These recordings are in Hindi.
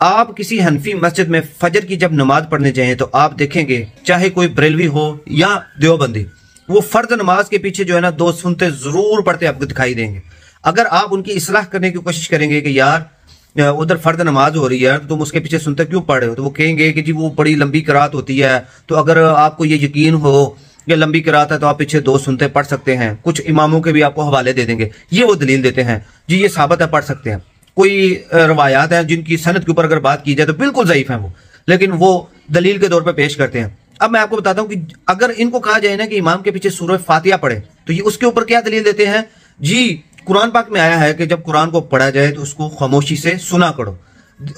आप किसी हनफी मस्जिद में फजर की जब नमाज पढ़ने जाएं तो आप देखेंगे चाहे कोई बरेलवी हो या देवबंदी, वो फर्ज नमाज के पीछे जो है ना 2 सुनते जरूर पढ़ते आपको दिखाई देंगे। अगर आप उनकी इस्लाह करने की कोशिश करेंगे कि यार उधर फर्ज नमाज हो रही है तो तुम उसके पीछे सुनते क्यों पढ़ रहे हो, तो वो कहेंगे कि जी वो बड़ी लंबी किरात होती है, तो अगर आपको ये यकीन हो कि लंबी किरात है तो आप पीछे 2 सुनते पढ़ सकते हैं। कुछ इमामों के भी आपको हवाले दे देंगे, ये वो दलील देते हैं जी ये साबित है पढ़ सकते हैं। कोई रवायात हैं जिनकी सनद के ऊपर अगर बात की जाए तो बिल्कुल ज़ईफ है वो, लेकिन वो दलील के तौर पर पेश करते हैं। अब मैं आपको बताता हूं कि अगर इनको कहा जाए ना कि इमाम के पीछे सूरह फातिहा पढ़े तो ये उसके ऊपर क्या दलील देते हैं जी, कुरान पाक में आया है कि जब कुरान को पढ़ा जाए तो उसको खामोशी से सुना करो,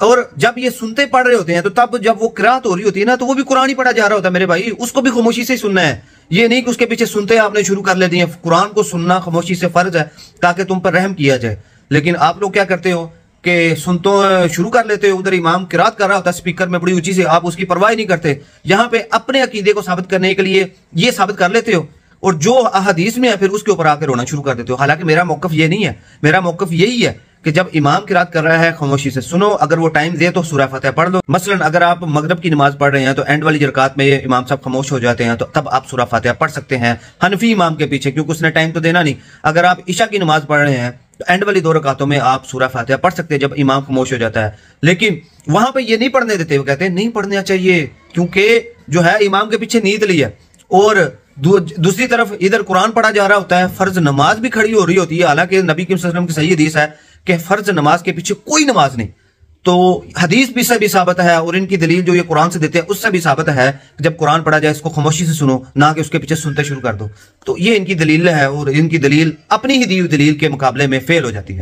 और जब ये सुनते पढ़ रहे होते हैं तो तब जब वो किरात हो रही होती है ना तो वो भी कुरान ही पढ़ा जा रहा होता है मेरे भाई, उसको भी खामोशी से सुनना है। ये नहीं कि उसके पीछे सुनते आपने शुरू कर लेती है। कुरान को सुनना खामोशी से फर्ज है ताकि तुम पर रहम किया जाए। लेकिन आप लोग क्या करते हो कि सुन तो शुरू कर लेते हो, उधर इमाम किरात कर रहा होता है स्पीकर में बड़ी ऊंची से, आप उसकी परवाह नहीं करते। यहाँ पे अपने अकीदे को साबित करने के लिए ये साबित कर लेते हो और जो अहदीस में है फिर उसके ऊपर आकर रोना शुरू कर देते हो। हालांकि मेरा मौकफ ये नहीं है, मेरा मौकफ यही है कि जब इमाम किरात कर रहा है खामोशी से सुनो, अगर वो टाइम दे तो सूरह फातिहा पढ़ लो। मसलन अगर आप मगरिब की नमाज पढ़ रहे हैं तो एंड वाली रकात में इमाम साहब खामोश हो जाते हैं तो तब आप सूरह फातिहा पढ़ सकते हैं हनफी इमाम के पीछे, क्योंकि उसने टाइम तो देना नहीं। अगर आप इशा की नमाज पढ़ रहे हैं तो एंड वाली 2 रकातों में आप सूरह फातिहा पढ़ सकते हैं जब इमाम खामोश हो जाता है। लेकिन वहां पे ये नहीं पढ़ने देते, वो कहते हैं नहीं पढ़ना चाहिए क्योंकि जो है इमाम के पीछे नींद ली है, और दूसरी तरफ इधर कुरान पढ़ा जा रहा होता है, फर्ज नमाज भी खड़ी हो रही होती है। हालांकि नबी के वसल्लम की सही हदीस है कि फर्ज नमाज के पीछे कोई नमाज नहीं, तो हदीस भी से भी साबित है और इनकी दलील जो ये कुरान से देते हैं उससे भी साबित है कि जब कुरान पढ़ा जाए इसको खामोशी से सुनो, ना कि उसके पीछे सुनते शुरू कर दो। तो ये इनकी दलील है और इनकी दलील अपनी ही दी हुई दलील के मुकाबले में फेल हो जाती है।